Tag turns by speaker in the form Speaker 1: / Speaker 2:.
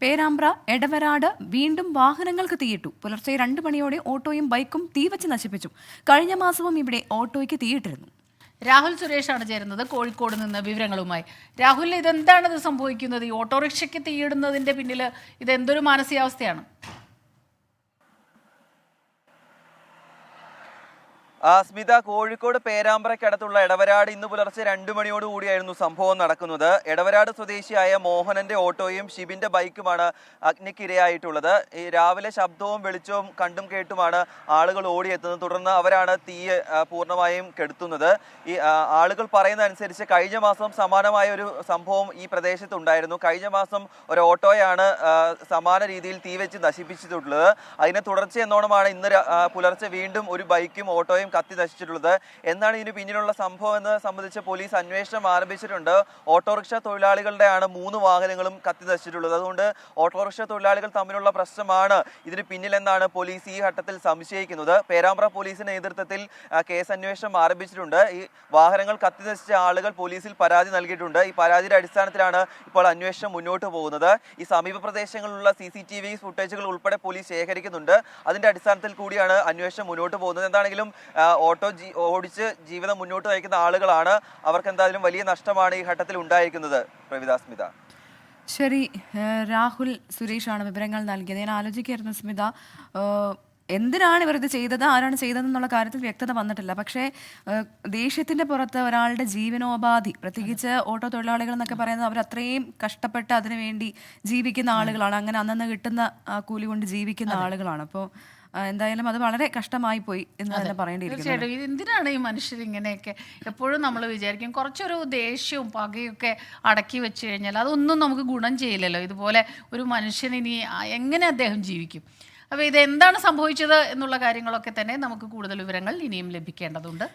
Speaker 1: പേരാമ്പ്ര എടവരാട് വീണ്ടും വാഹനങ്ങൾക്ക് തീയിട്ടു. പുലർച്ചെ 2 മണിയോടെ ഓട്ടോയും ബൈക്കും തീവച്ച് നശിപ്പിച്ചു. കഴിഞ്ഞ മാസവും ഇവിടെ ഓട്ടോയ്ക്ക് തീയിട്ടിരുന്നു.
Speaker 2: രാഹുൽ സുരേഷാണ് ചേരുന്നത് കോഴിക്കോട് നിന്ന് വിവരങ്ങളുമായി. രാഹുൽ, ഇതെന്താണ് ഇത് സംഭവിക്കുന്നത്? ഈ ഓട്ടോറിക്ഷയ്ക്ക് തീയിടുന്നതിന്റെ പിന്നിൽ ഇതെന്തൊരു മാനസികാവസ്ഥയാണ്?
Speaker 3: സ്മിത, കോഴിക്കോട് പേരാമ്പ്രയ്ക്കടുത്തുള്ള എടവരാട് ഇന്ന് പുലർച്ചെ 2 മണിയോടുകൂടിയായിരുന്നു സംഭവം നടക്കുന്നത്. എടവരാട് സ്വദേശിയായ മോഹനന്റെ ഓട്ടോയും ഷിബിന്റെ ബൈക്കുമാണ് അഗ്നിക്കിരയായിട്ടുള്ളത്. ഈ രാവിലെ ശബ്ദവും വെളിച്ചവും കണ്ടും കേട്ടുമാണ് ആളുകൾ ഓടിയെത്തുന്നത്. തുടർന്ന് അവരാണ് തീ പൂർണ്ണമായും കെടുത്തുന്നത്. ഈ ആളുകൾ പറയുന്നതനുസരിച്ച് കഴിഞ്ഞ മാസം സമാനമായ ഒരു സംഭവം ഈ പ്രദേശത്തുണ്ടായിരുന്നു. കഴിഞ്ഞ മാസം ഒരു ഓട്ടോയാണ് സമാന രീതിയിൽ തീ വെച്ച് നശിപ്പിച്ചിട്ടുള്ളത്. അതിനെ തുടർച്ചയെന്നോണമാണ് ഇന്ന് പുലർച്ചെ വീണ്ടും ഒരു ബൈക്കും ഓട്ടോയും കത്തി നശിച്ചിട്ടുള്ളത്. എന്നാണ് ഇതിന് പിന്നിലുള്ള സംഭവം എന്ന് സംബന്ധിച്ച് പോലീസ് അന്വേഷണം ആരംഭിച്ചിട്ടുണ്ട്. ഓട്ടോറിക്ഷ തൊഴിലാളികളുടെയാണ് 3 വാഹനങ്ങളും കത്തി നശിച്ചിട്ടുള്ളത്. അതുകൊണ്ട് ഓട്ടോറിക്ഷ തൊഴിലാളികൾ തമ്മിലുള്ള പ്രശ്നമാണ് ഇതിന് പിന്നിലെന്നാണ് പോലീസ് ഈ ഘട്ടത്തിൽ സംശയിക്കുന്നത്. പേരാമ്പ്ര പോലീസിന്റെ നേതൃത്വത്തിൽ കേസ് അന്വേഷണം ആരംഭിച്ചിട്ടുണ്ട്. ഈ വാഹനങ്ങൾ കത്തി നശിച്ച ആളുകൾ പോലീസിൽ പരാതി നൽകിയിട്ടുണ്ട്. ഈ പരാതിയുടെ അടിസ്ഥാനത്തിലാണ് ഇപ്പോൾ അന്വേഷണം മുന്നോട്ട് പോകുന്നത്. ഈ സമീപ പ്രദേശങ്ങളിലുള്ള CCTV ഫുട്ടേജുകൾ ഉൾപ്പെടെ പോലീസ് ശേഖരിക്കുന്നുണ്ട്. അതിന്റെ അടിസ്ഥാനത്തിൽ കൂടിയാണ് അന്വേഷണം മുന്നോട്ട് പോകുന്നത്. എന്താണെങ്കിലും ഓട്ടോ ഓടിച്ച് ജീവിതം മുന്നോട്ട് നയിക്കുന്ന ആളുകളാണ്. അവർക്ക് എന്തായാലും വലിയ നഷ്ടമാണ് ഈ ഘട്ടത്തിൽ ഉണ്ടായിരിക്കുന്നത്. പ്രവിത, സ്മിത.
Speaker 1: ശരി, രാഹുൽ സുരേഷാണ് വിവരങ്ങൾ നൽകിയത്. ഞാൻ ആലോചിക്കായിരുന്നു സ്മിത, എന്തിനാണ് ഇവർ ഇത് ചെയ്തത്, ആരാണ് ചെയ്തതെന്നുള്ള കാര്യത്തിൽ വ്യക്തത വന്നിട്ടില്ല. പക്ഷേ ദേഷ്യത്തിന്റെ പുറത്ത് ഒരാളുടെ ജീവനോപാധി, പ്രത്യേകിച്ച് ഓട്ടോ തൊഴിലാളികൾ എന്നൊക്കെ പറയുന്നത് അവർ അത്രയും കഷ്ടപ്പെട്ട് അതിനു വേണ്ടി ജീവിക്കുന്ന ആളുകളാണ്. അങ്ങനെ അന്നന്ന് കിട്ടുന്ന കൂലി കൊണ്ട് ജീവിക്കുന്ന ആളുകളാണ്. അപ്പോൾ എന്തായാലും അത് വളരെ കഷ്ടമായി പോയി എന്ന് തന്നെ പറയേണ്ടിയിരിക്കുന്നു.
Speaker 2: തീർച്ചയായിട്ടും എന്തിനാണ് ഈ മനുഷ്യർ ഇങ്ങനെയൊക്കെ? എപ്പോഴും നമ്മൾ വിചാരിക്കും കുറച്ചൊരു ദേഷ്യവും പകയൊക്കെ അടക്കി വെച്ച് കഴിഞ്ഞാൽ അതൊന്നും നമുക്ക് ഗുണം ചെയ്യില്ലല്ലോ. ഇതുപോലെ ഒരു മനുഷ്യൻ ഇനി എങ്ങനെ അദ്ദേഹം ജീവിക്കും? അപ്പോൾ ഇതെന്താണ് സംഭവിച്ചത് എന്നുള്ള കാര്യങ്ങളൊക്കെ തന്നെ നമുക്ക് കൂടുതൽ വിവരങ്ങൾ ഇനിയും ലഭിക്കേണ്ടതുണ്ട്.